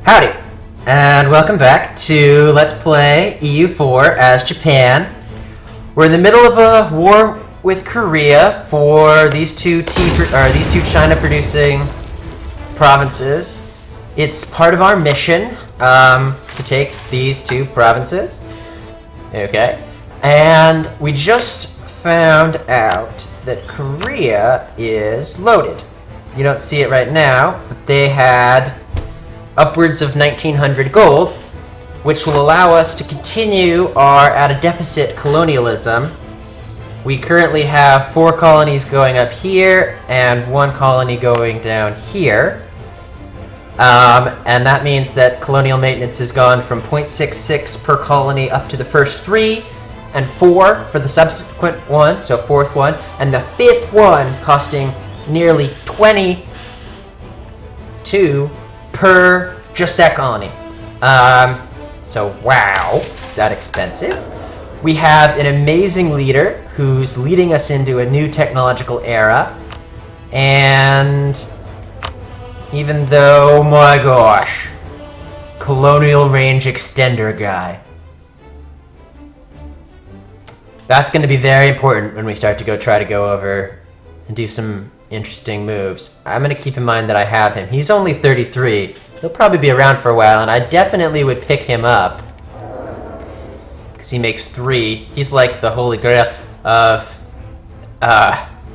Howdy, and welcome back to Let's Play EU4 as Japan. We're in the middle of a war with Korea for these two China-producing provinces. It's part of our mission to take these two provinces. Okay, and we just found out that Korea is loaded. You don't see it right now, but they had upwards of 1900 gold, which will allow us to continue our at-a-deficit colonialism. We currently have 4 colonies going up here and 1 colony going down here. And that means that colonial maintenance has gone from 0.66 per colony up to the first 3, and 4 for the subsequent one, so 4th one, and the 5th one costing nearly 22 per just that colony. So wow, is that expensive? We have an amazing leader who's leading us into a new technological era, and even though, my gosh, colonial range extender guy. That's going to be very important when we start to try to go over and do some interesting moves. I'm going to keep in mind that I have him. He's only 33. He'll probably be around for a while, and I definitely would pick him up because he makes 3. He's like the holy grail of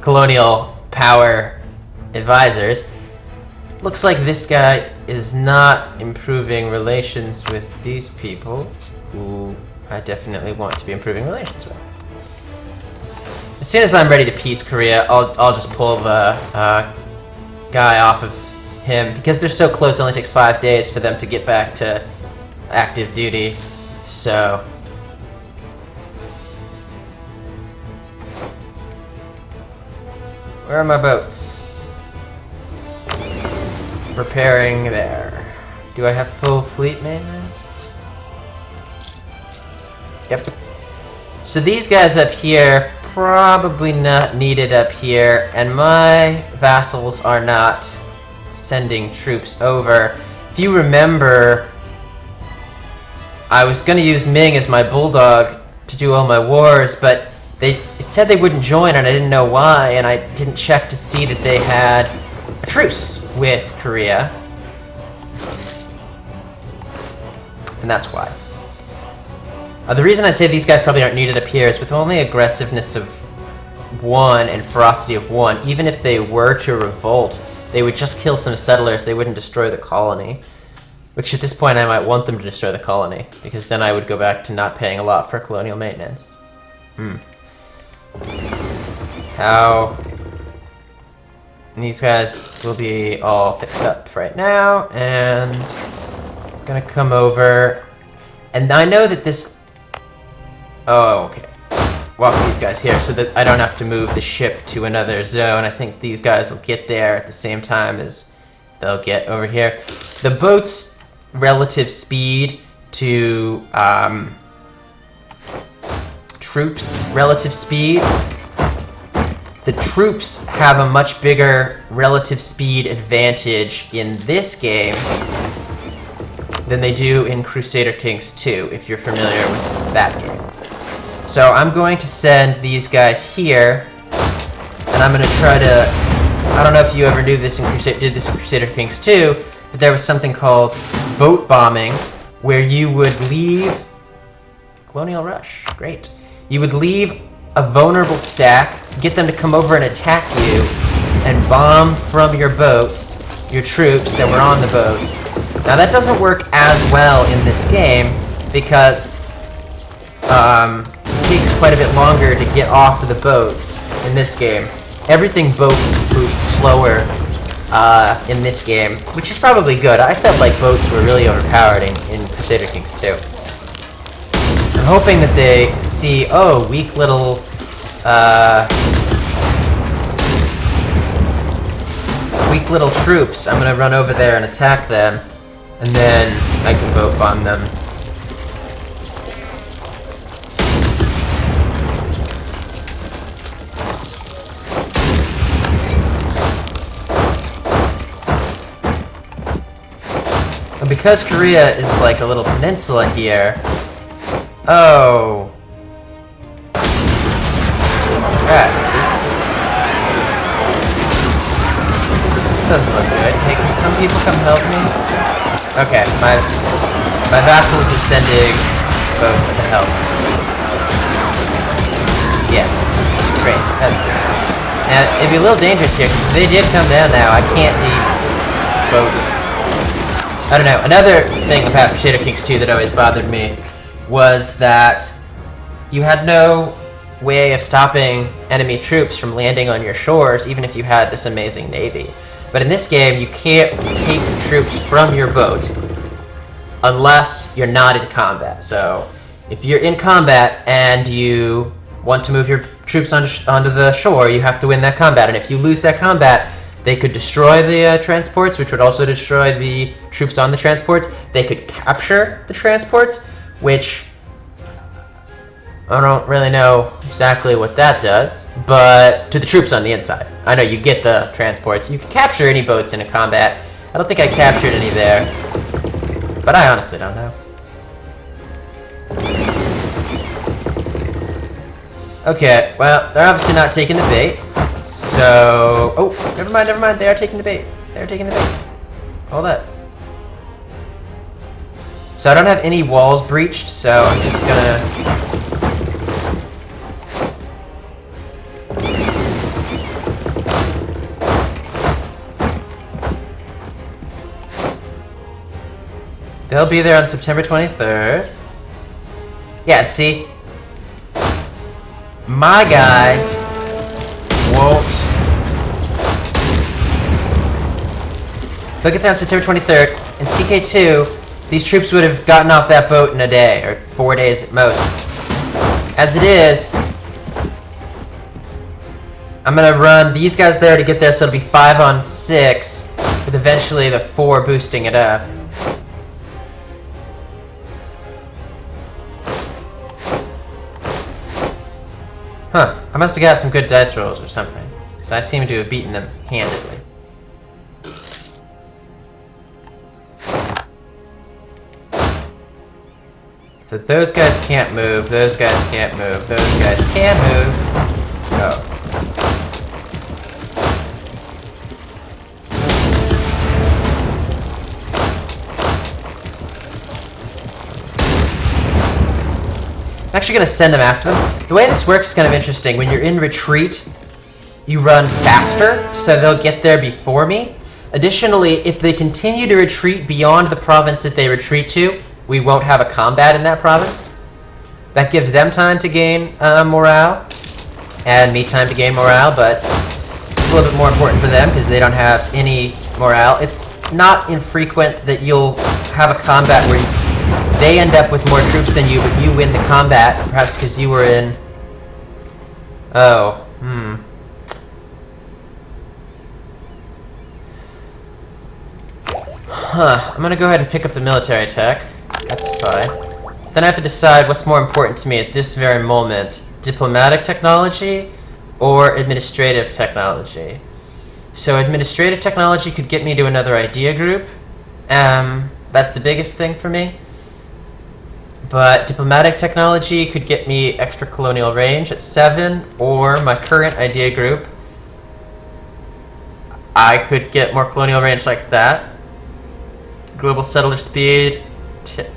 colonial power advisors. Looks like this guy is not improving relations with these people, who I definitely want to be improving relations with. As soon as I'm ready to peace Korea, I'll just pull the guy off of him, because they're so close. It only takes 5 days for them to get back to active duty. So where are my boats? Repairing there. Do I have full fleet maintenance? Yep. So these guys up here, probably not needed up here, and my vassals are not sending troops over. If you remember, I was going to use Ming as my bulldog to do all my wars, but it said they wouldn't join, and I didn't know why, and I didn't check to see that they had a truce with Korea. And that's why. The reason I say these guys probably aren't needed up here is with only aggressiveness of 1 and ferocity of 1, even if they were to revolt, they would just kill some settlers. They wouldn't destroy the colony. Which at this point I might want them to destroy the colony, because then I would go back to not paying a lot for colonial maintenance. How? And these guys will be all fixed up right now, and I'm gonna come over. And I know that this... Oh, okay. Walk these guys here so that I don't have to move the ship to another zone. I think these guys will get there at the same time as they'll get over here. The boat's relative speed to troops' relative speed. The troops have a much bigger relative speed advantage in this game than they do in Crusader Kings 2, if you're familiar with that game. So I'm going to send these guys here, and I'm going to try to... I don't know if you ever did this in Crusader Kings 2, but there was something called boat bombing, where you would leave... Colonial Rush, great. You would leave a vulnerable stack, get them to come over and attack you, and bomb from your boats your troops that were on the boats. Now that doesn't work as well in this game, because it takes quite a bit longer to get off of the boats in this game. Everything moves slower in this game, which is probably good. I felt like boats were really overpowered in Crusader Kings 2. I'm hoping that they see, oh, weak little troops. I'm gonna run over there and attack them, and then I can boat bomb them. And because Korea is like a little peninsula here... Oh... Rats, this doesn't look good. Hey, can some people come help me? Okay, my vassals are sending folks to help. Yeah, great, that's good. Now, it'd be a little dangerous here, because if they did come down now, I can't both. I don't know, another thing about Crusader Kings 2 that always bothered me was that you had no way of stopping enemy troops from landing on your shores, even if you had this amazing navy. But in this game, you can't take troops from your boat unless you're not in combat. So, if you're in combat and you want to move your troops onto the shore, you have to win that combat. And if you lose that combat, they could destroy the transports, which would also destroy the troops on the transports. They could capture the transports, which I don't really know exactly what that does, but to the troops on the inside. I know you get the transports. You can capture any boats in a combat. I don't think I captured any there, but I honestly don't know. Okay, well, they're obviously not taking the bait, so... Oh, never mind, they are taking the bait. They're taking the bait. All that. So I don't have any walls breached, so I'm just gonna... They'll be there on September 23rd. Yeah, and see, my guys won't. They'll get there on September 23rd. In CK2, these troops would have gotten off that boat in a day, or 4 days at most. As it is, I'm gonna run these guys there to get there, so it'll be 5 on 6, with eventually the 4 boosting it up. Huh, I must have got some good dice rolls or something, because I seem to have beaten them handedly. So those guys can't move, those guys can't move, those guys can move. Oh. I'm actually going to send them after them. The way this works is kind of interesting. When you're in retreat, you run faster, so they'll get there before me. Additionally, if they continue to retreat beyond the province that they retreat to, we won't have a combat in that province. That gives them time to gain morale, and me time to gain morale, but it's a little bit more important for them because they don't have any morale. It's not infrequent that you'll have a combat where they end up with more troops than you, but you win the combat, perhaps because you were in... Oh, Huh, I'm gonna go ahead and pick up the military tech. That's fine. Then I have to decide what's more important to me at this very moment. Diplomatic technology or administrative technology. So administrative technology could get me to another idea group. That's the biggest thing for me. But diplomatic technology could get me extra colonial range at 7, or my current idea group, I could get more colonial range like that. Global settler speed.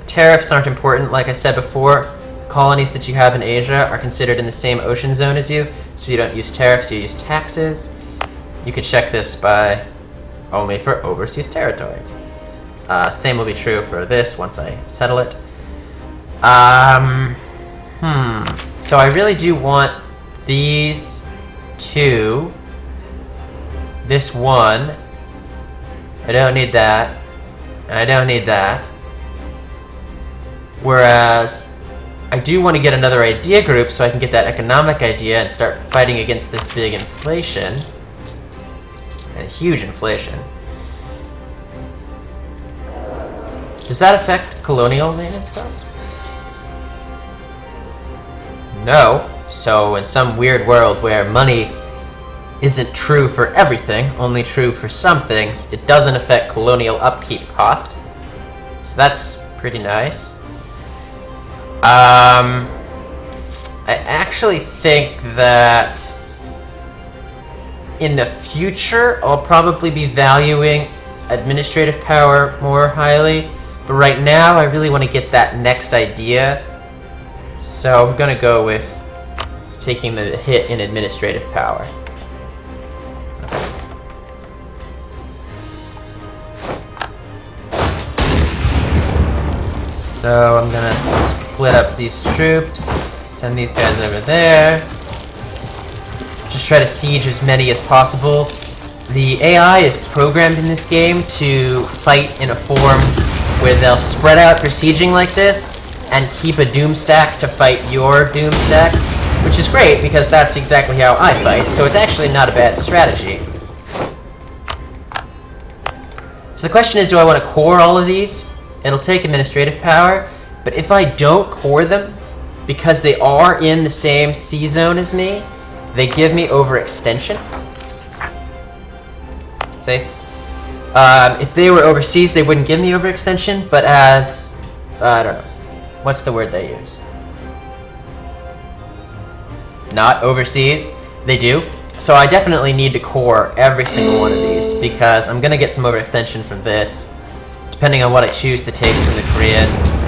Tariffs aren't important. Like I said before, colonies that you have in Asia are considered in the same ocean zone as you, so you don't use tariffs, you use taxes. You could check this by only for overseas territories. Same will be true for this once I settle it. So I really do want these 2. This 1. I don't need that. I don't need that. Whereas, I do want to get another idea group so I can get that economic idea and start fighting against this big inflation. A huge inflation. Does that affect colonial maintenance cost? No. So in some weird world where money isn't true for everything, only true for some things, it doesn't affect colonial upkeep cost. So that's pretty nice. I actually think that in the future, I'll probably be valuing administrative power more highly. But right now, I really want to get that next idea. So I'm going to go with taking the hit in administrative power. So I'm going to split up these troops, send these guys over there. Just try to siege as many as possible. The AI is programmed in this game to fight in a form where they'll spread out for sieging like this and keep a doom stack to fight your doom stack, which is great because that's exactly how I fight, so it's actually not a bad strategy. So the question is, do I want to core all of these? It'll take administrative power, but if I don't core them, because they are in the same C zone as me, they give me overextension. See? If they were overseas, they wouldn't give me overextension, but as... I don't know. What's the word they use? Not overseas. They do. So I definitely need to core every single one of these, because I'm going to get some overextension from this, depending on what I choose to take from the Koreans.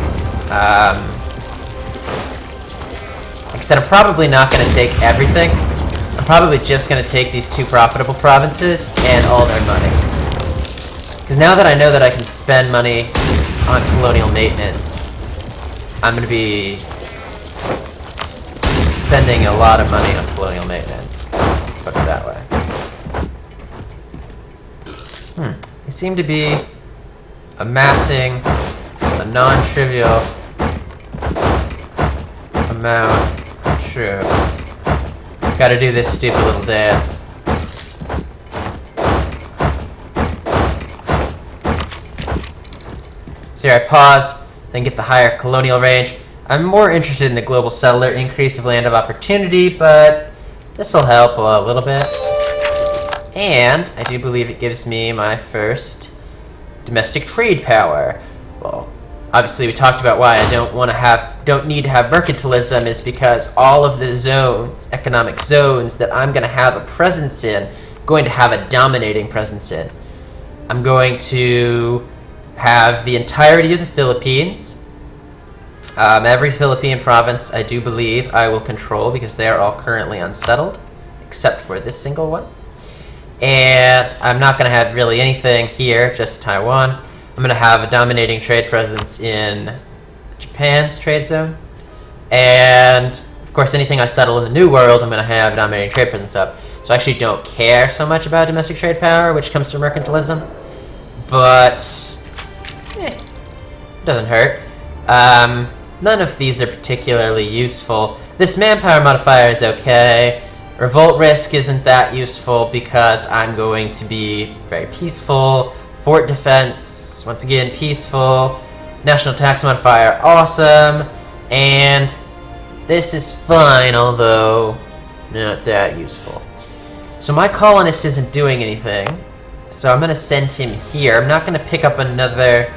Like I said, I'm probably not going to take everything. I'm probably just going to take these 2 profitable provinces and all their money. Because now that I know that I can spend money on colonial maintenance, I'm going to be spending a lot of money on colonial maintenance. Put it that way. They seem to be amassing a non-trivial amount of troops. Gotta do this stupid little dance. So here I paused, then get the higher colonial range. I'm more interested in the global settler increase of land of opportunity, but this will help a little bit. And I do believe it gives me my first domestic trade power. Well, obviously we talked about why I don't need to have mercantilism is because all of the zones, economic zones that I'm going to have a presence in, going to have a dominating presence in. I'm going to have the entirety of the Philippines. Every Philippine province, I do believe, I will control because they are all currently unsettled, except for this single one. And I'm not going to have really anything here, just Taiwan. I'm going to have a dominating trade presence in Japan's trade zone. And, of course, anything I settle in the New World, I'm going to have a dominating trade presence of. So I actually don't care so much about domestic trade power, which comes from mercantilism. But, it doesn't hurt. None of these are particularly useful. This manpower modifier is okay. Revolt risk isn't that useful because I'm going to be very peaceful. Fort defense, once again, peaceful. National tax modifier, awesome. And this is fine, although not that useful. So my colonist isn't doing anything, so I'm going to send him here. I'm not going to pick up another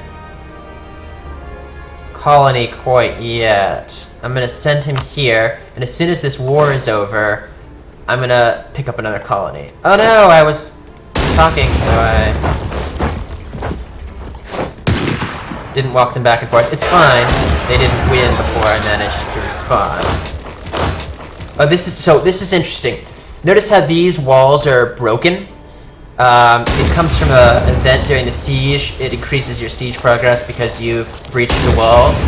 colony quite yet. I'm going to send him here, and as soon as this war is over, I'm going to pick up another colony. Oh no, I was talking, so I didn't walk them back and forth. It's fine. They didn't win before I managed to respond. Oh, this is interesting. Notice how these walls are broken? It comes from an event during the siege. It increases your siege progress because you've breached the walls.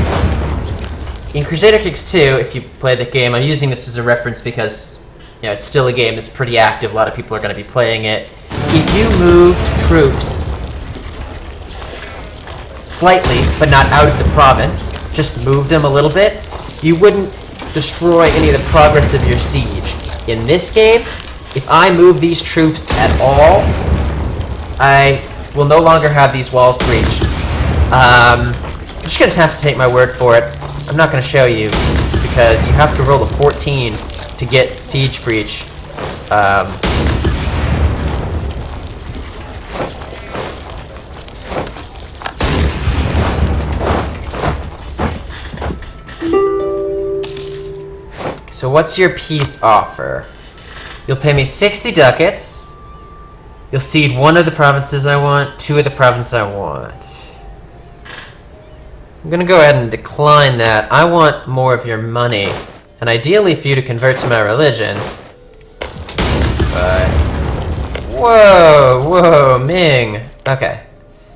In Crusader Kings 2, if you play the game, I'm using this as a reference because, you know, it's still a game that's pretty active. A lot of people are going to be playing it. If you moved troops slightly, but not out of the province, just move them a little bit, you wouldn't destroy any of the progress of your siege. In this game, if I move these troops at all, I will no longer have these walls breached. I'm just going to have to take my word for it. I'm not going to show you, because you have to roll a 14 to get siege breach. So what's your peace offer? You'll pay me 60 ducats. You'll cede one of the provinces I want, two of the provinces I want. I'm gonna go ahead and decline that. I want more of your money. And ideally for you to convert to my religion. But... Whoa, Ming. Okay.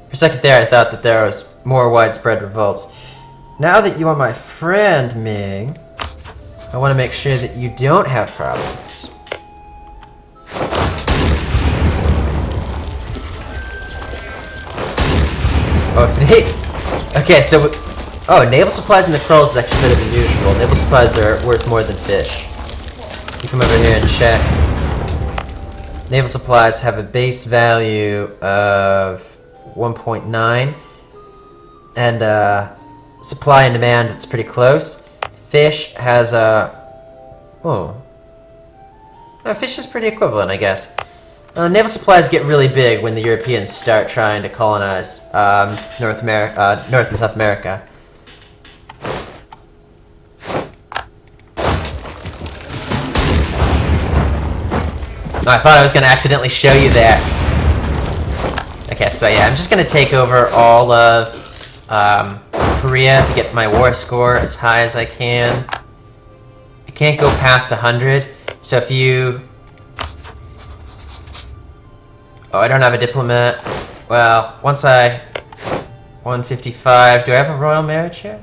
For a second there I thought that there was more widespread revolts. Now that you are my friend, Ming, I want to make sure that you don't have problems. Oh, if they... Okay, so... Oh, naval supplies in the Krulls is actually better than usual. Naval supplies are worth more than fish. You come over here and check. Naval supplies have a base value of 1.9. And, supply and demand, it's pretty close. Fish has a... Oh. Fish is pretty equivalent, I guess. Naval supplies get really big when the Europeans start trying to colonize North and South America. Oh, I thought I was going to accidentally show you there. Okay, so yeah, I'm just going to take over all of Korea to get my war score as high as I can. I can't go past 100, so if you... Oh, I don't have a diplomat. Well, once I... 155. Do I have a royal marriage here?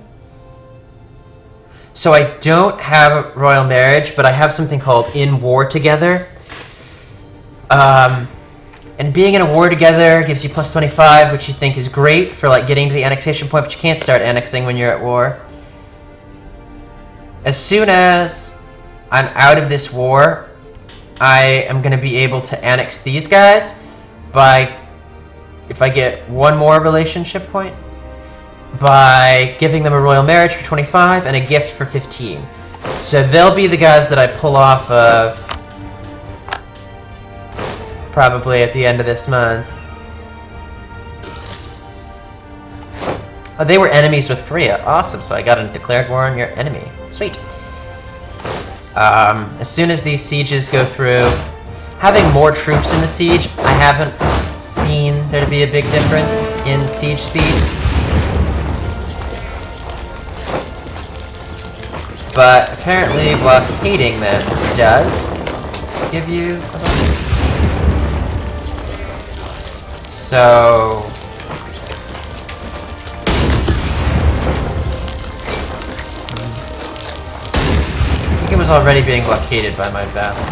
So I don't have a royal marriage, but I have something called In War Together. And being in a war together gives you plus 25, which you think is great for like getting to the annexation point, but you can't start annexing when you're at war. As soon as I'm out of this war, I am going to be able to annex these guys by, if I get one more relationship point, by giving them a royal marriage for 25 and a gift for 15. So they'll be the guys that I pull off of probably at the end of this month. Oh, they were enemies with Korea. Awesome, so I got a declared war on your enemy. Sweet. As soon as these sieges go through, having more troops in the siege, I haven't seen there to be a big difference in siege speed. But apparently blockading them does give you a bonus. So... I think it was already being blockaded by my vassal.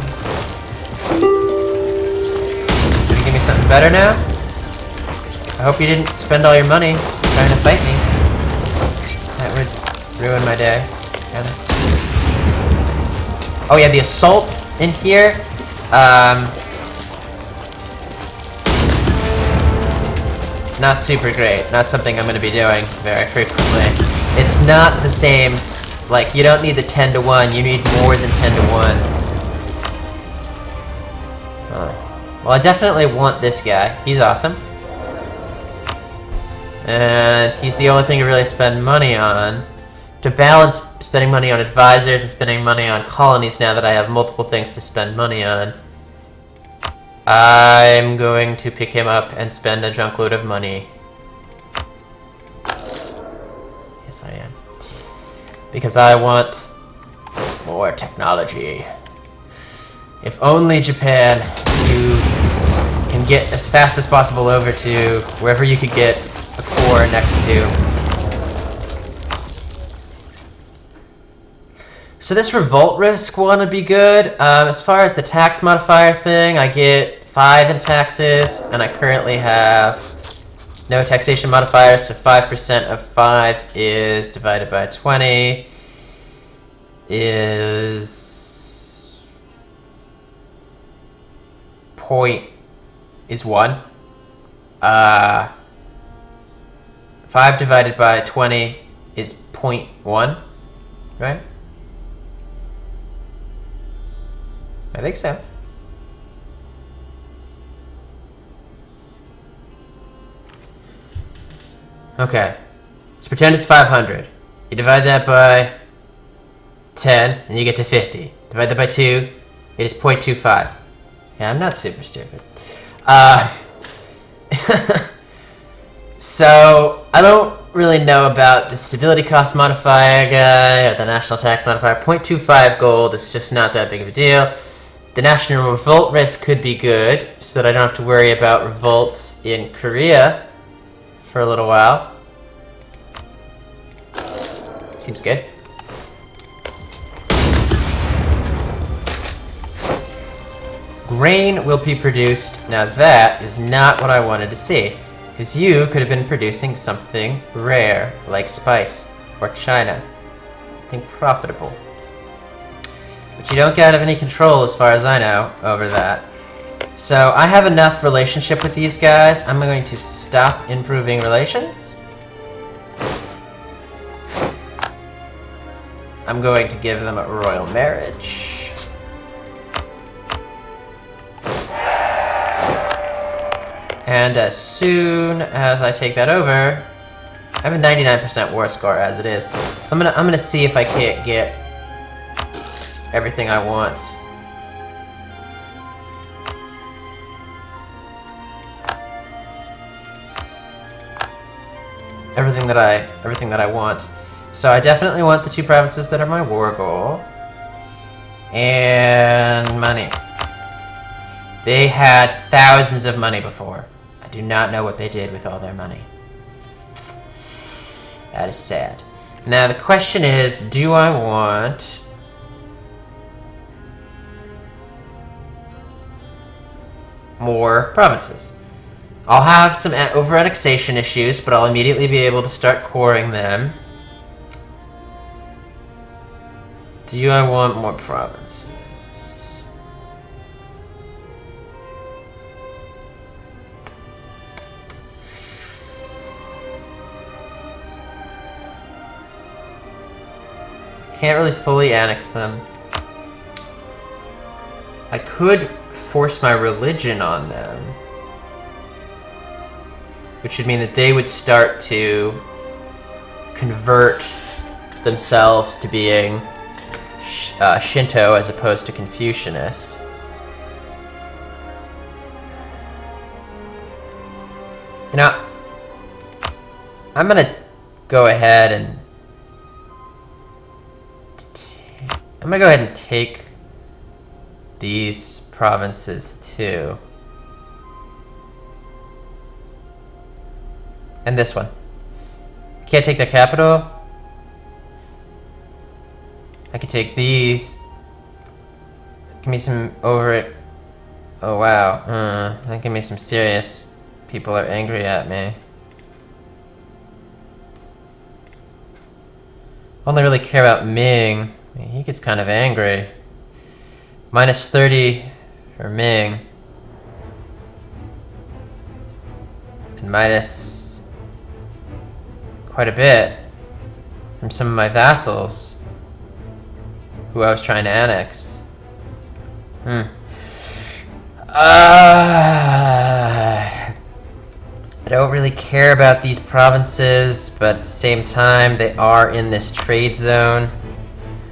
Can you give me something better now? I hope you didn't spend all your money trying to fight me. That would ruin my day. Oh yeah, the assault in here. Not super great. Not something I'm going to be doing very frequently. It's not the same. Like, you don't need the 10 to 1. You need more than 10 to 1. Well, I definitely want this guy. He's awesome. And he's the only thing to really spend money on. To balance spending money on advisors and spending money on colonies now that I have multiple things to spend money on, I'm going to pick him up and spend a junk load of money. Yes, I am. Because I want more technology. If only Japan, you can get as fast as possible over to wherever you could get a core next to. So this revolt risk one would be good. As far as the tax modifier thing, I get 5 in taxes, and I currently have no taxation modifiers, so 5% of 5 is divided by 20 is 1. 5 divided by 20 is 0.1, right? I think so. Okay. So pretend it's 500. You divide that by 10, and you get to 50. Divide that by 2, it is 0.25. Yeah, I'm not super stupid. So, I don't really know about the stability cost modifier guy or the national tax modifier. 0.25 gold is just not that big of a deal. The national revolt risk could be good, so that I don't have to worry about revolts in Korea for a little while. Seems good. Grain will be produced. Now that is not what I wanted to see. Because you could have been producing something rare, like spice, or China. Something profitable. But you don't have any control, as far as I know, over that. So I have enough relationship with these guys. I'm going to stop improving relations. I'm going to give them a royal marriage. And as soon as I take that over, I have a 99% war score as it is. So I'm gonna see if I can't get everything I want. Everything that I want. So I definitely want the 2 provinces that are my war goal. And money. They had thousands of money before. I do not know what they did with all their money. That is sad. Now the question is, do I want more provinces? I'll have some over-annexation issues, but I'll immediately be able to start coring them. Do I want more provinces? Can't really fully annex them. I could force my religion on them, which would mean that they would start to convert themselves to being Shinto as opposed to Confucianist. You know, I'm gonna go ahead and take these provinces too. And this one. Can't take their capital. I could take these. Give me some over it. Oh wow. That give me some serious. People are angry at me. Only really care about Ming. I mean, he gets kind of angry. Minus 30 for Ming. And minus quite a bit from some of my vassals who I was trying to annex. I don't really care about these provinces, but at the same time, they are in this trade zone.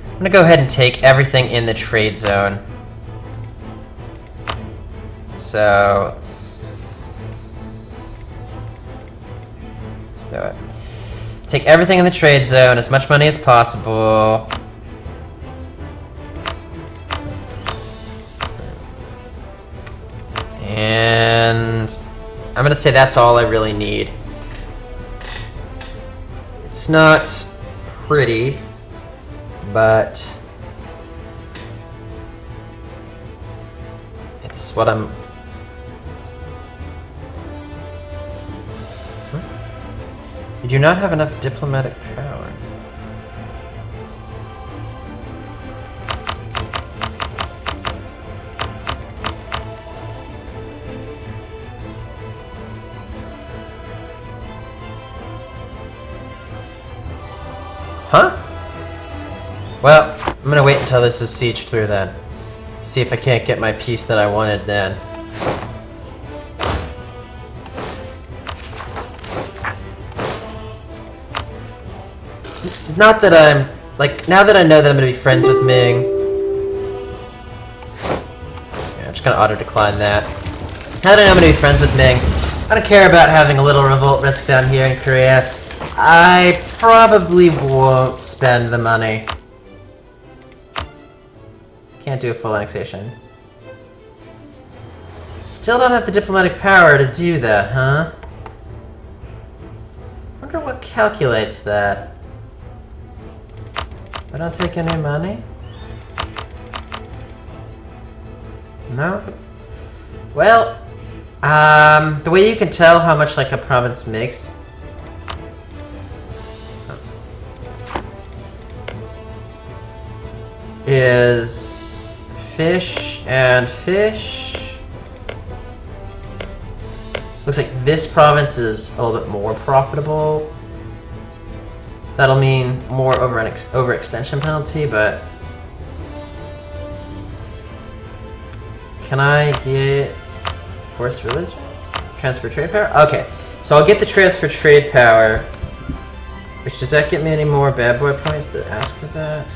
I'm gonna go ahead and take everything in the trade zone. So, let's do it. Take everything in the trade zone, as much money as possible. And I'm gonna say that's all I really need. It's not pretty, but it's what I'm... You do not have enough diplomatic power. Huh? Well, I'm gonna wait until this is sieged through then. See if I can't get my piece that I wanted then. Not that I'm Like, now that I know that I'm gonna be friends with Ming... Yeah, I'm just gonna auto-decline that. Now that I know I'm gonna be friends with Ming, I don't care about having a little revolt risk down here in Korea. I probably won't spend the money. Can't do a full annexation. Still don't have the diplomatic power to do that, huh? Wonder what calculates that. I don't take any money? No? Well, the way you can tell how much like a province makes is fish and fish. Looks like this province is a little bit more profitable. That'll mean more overextension penalty, but can I get forced religion? Transfer trade power? Okay, so I'll get the transfer trade power. Which, does that get me any more bad boy points to ask for that?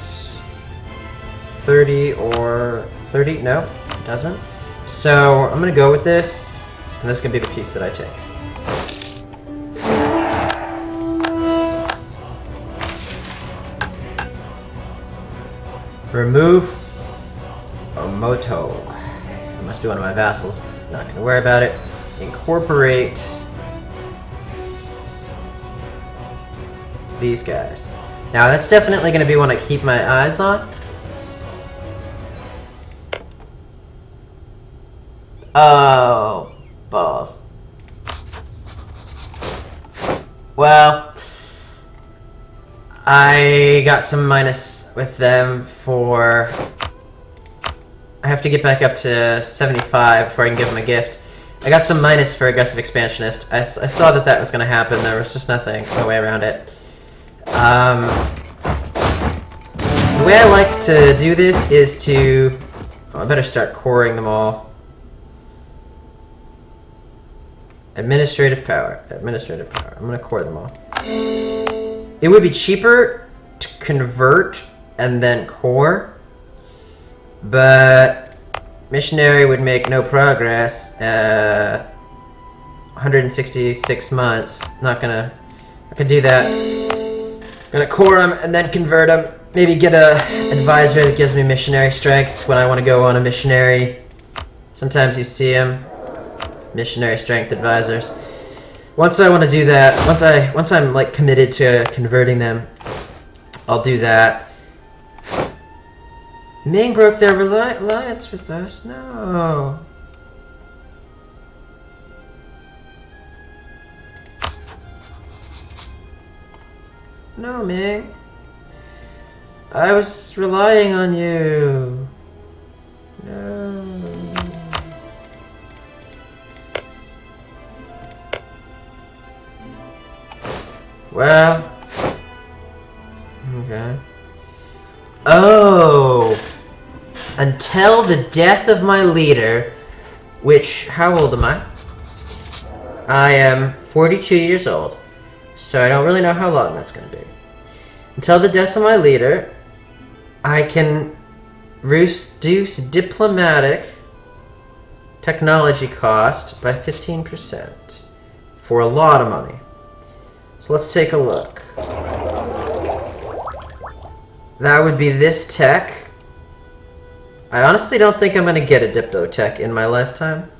30 or 30? No, it doesn't. So I'm gonna go with this, and this is gonna be the piece that I take. Remove Omoto. It must be one of my vassals. Not gonna worry about it. Incorporate these guys. Now that's definitely gonna be one I keep my eyes on. Oh, balls. Well, I got some minus with them for... I have to get back up to 75 before I can give them a gift. I got some minus for aggressive expansionist. I saw that was going to happen. There was just no way around it. The way I like to do this is to... Oh, I better start coring them all. Administrative power. Administrative power. I'm going to core them all. It would be cheaper to convert and then core, but missionary would make no progress. 166 months. I can do that. Gonna core them and then convert them. Maybe get a advisor that gives me missionary strength when I want to go on a missionary. Sometimes you see them. Missionary strength advisors. Once I want to do that, once I'm like committed to converting them, I'll do that. Ming broke their alliance with us. No. No, Ming. I was relying on you. No. Well, okay. Oh, until the death of my leader, which, how old am I? I am 42 years old, so I don't really know how long that's going to be. Until the death of my leader, I can reduce diplomatic technology cost by 15% for a lot of money. So let's take a look. That would be this tech. I honestly don't think I'm going to get a Diplo tech in my lifetime.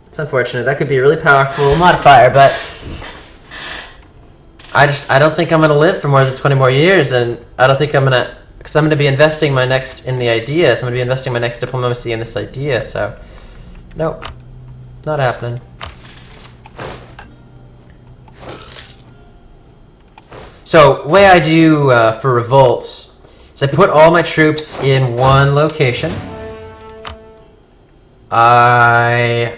It's unfortunate. That could be a really powerful modifier, but I don't think I'm going to live for more than 20 more years, and I don't think I'm going to, because I'm going to be investing my next in the idea, so I'm going to be investing my next diplomacy in this idea, so nope, not happening. So, the way I do for revolts is I put all my troops in one location. I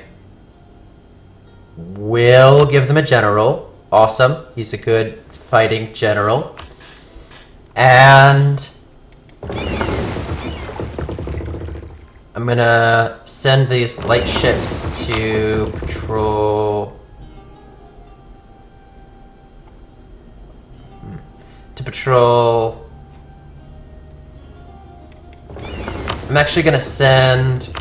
will give them a general. Awesome. He's a good fighting general. And I'm gonna send these light ships to patrol... patrol... I'm actually gonna send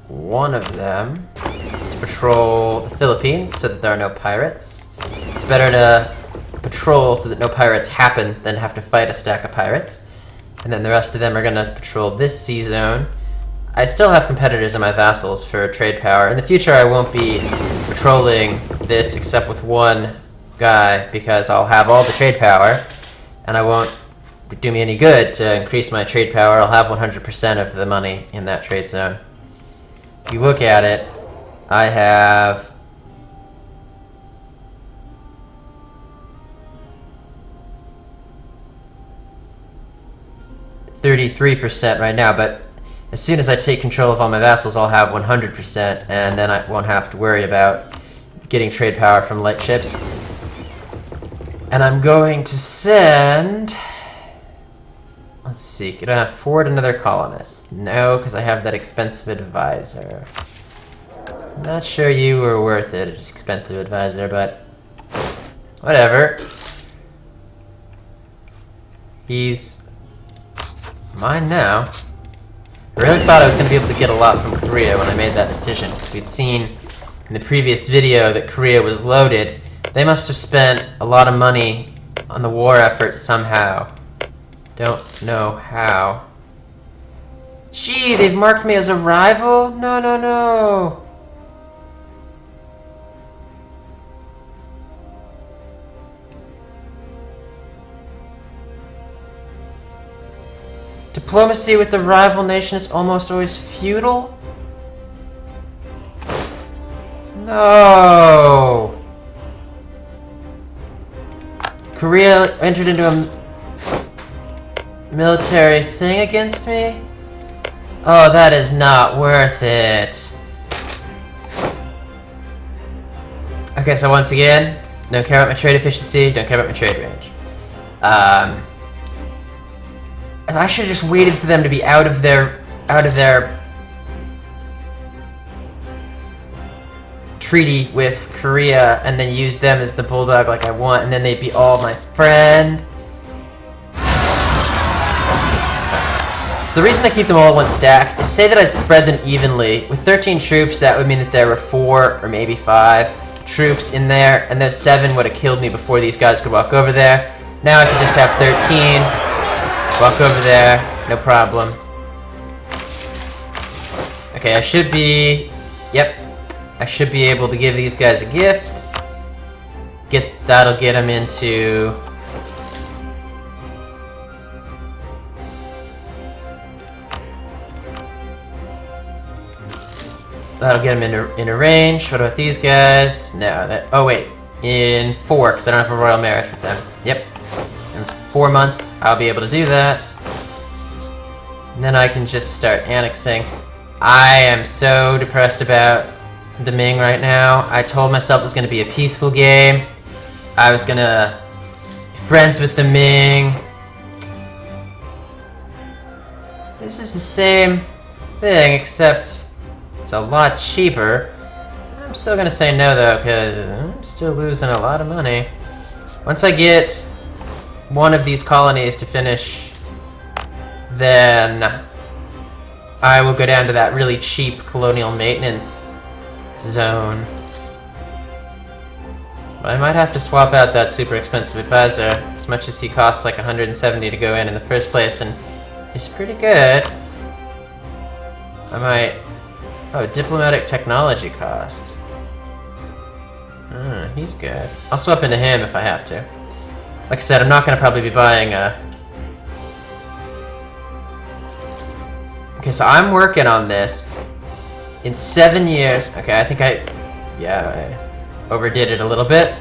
one of them to patrol the Philippines so that there are no pirates. It's better to patrol so that no pirates happen than have to fight a stack of pirates. And then the rest of them are gonna patrol this sea zone. I still have competitors in my vassals for trade power. In the future, I won't be patrolling this except with one guy because I'll have all the trade power, and I won't do me any good to increase my trade power. I'll have 100% of the money in that trade zone. If you look at it, I have 33% right now, but as soon as I take control of all my vassals, I'll have 100%, and then I won't have to worry about getting trade power from light ships. And I'm going to send... Let's see, could I afford another colonist? No, because I have that expensive advisor. Not sure you were worth it, expensive advisor, but... whatever. He's... mine now. I really thought I was going to be able to get a lot from Korea when I made that decision, because we'd seen in the previous video that Korea was loaded. They must have spent a lot of money on the war effort somehow. Don't know how. Gee, they've marked me as a rival? No, no, no. Diplomacy with the rival nation is almost always futile? No! Korea entered into a military thing against me? Oh, that is not worth it. Okay, so once again, don't care about my trade efficiency, don't care about my trade range. I should have just waited for them to be out of their treaty with Korea and then use them as the bulldog like I want, and then they'd be all my friend. So the reason I keep them all in one stack is say that I'd spread them evenly. With 13 troops, that would mean that there were 4 or maybe 5 troops in there, and those 7 would have killed me before these guys could walk over there. Now I can just have 13. Walk over there, no problem. Okay, I should be... yep. I should be able to give these guys a gift. That'll get them into... that'll get them into range. What about these guys? No, that... oh wait. In 4, because I don't have a royal marriage with them. Yep. 4 months, I'll be able to do that. And then I can just start annexing. I am so depressed about the Ming right now. I told myself it was going to be a peaceful game. I was going to be friends with the Ming. This is the same thing, except it's a lot cheaper. I'm still going to say no, though, because I'm still losing a lot of money. Once I get one of these colonies to finish, then I will go down to that really cheap colonial maintenance zone. But I might have to swap out that super expensive advisor, as much as he costs like 170 to go in the first place, and he's pretty good. I might... oh, diplomatic technology cost. He's good. I'll swap into him if I have to. Like I said, I'm not going to probably be buying a... okay, so I'm working on this. In 7 years... okay, I think I overdid it a little bit.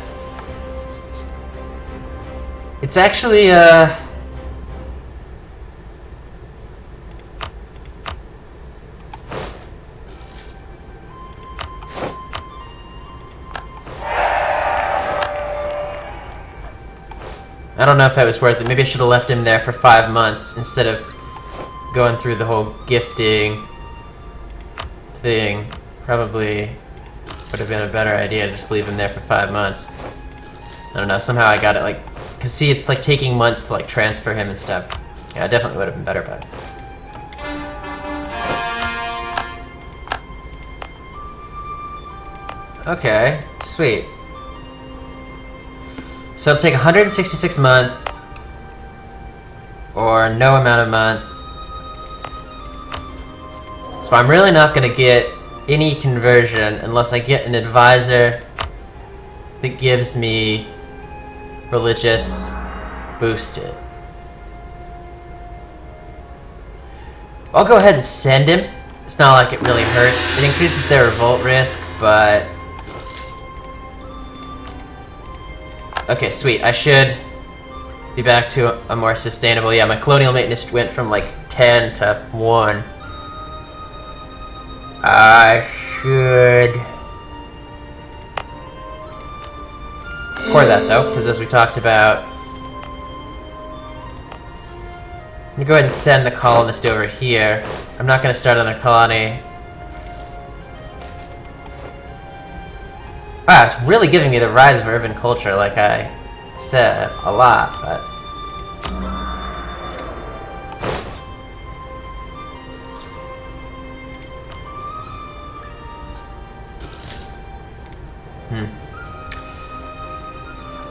It's actually, I don't know if that was worth it. Maybe I should have left him there for 5 months instead of going through the whole gifting thing. Probably would have been a better idea to just leave him there for 5 months. I don't know, somehow I got it like Because see, it's like taking months to like transfer him and stuff. Yeah, it definitely would have been better, but... Okay, sweet. So it'll take 166 months, or no amount of months. So I'm really not gonna get any conversion unless I get an advisor that gives me religious boosted. I'll go ahead and send him. It's not like it really hurts. It increases their revolt risk, but... Okay, sweet. I should be back to a more sustainable... Yeah, my colonial maintenance went from like 10 to 1. I should... For that though, because as we talked about... I'm gonna go ahead and send the colonist over here. I'm not gonna start another colony. Wow, it's really giving me the rise of urban culture, like I said a lot, but...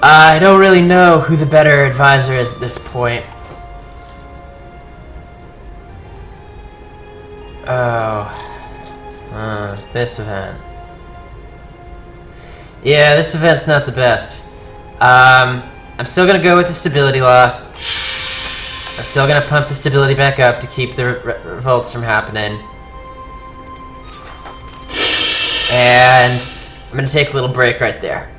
I don't really know who the better advisor is at this point. This event. Yeah, this event's not the best. I'm still gonna go with the stability loss. I'm still gonna pump the stability back up to keep the revolts from happening. And I'm gonna take a little break right there.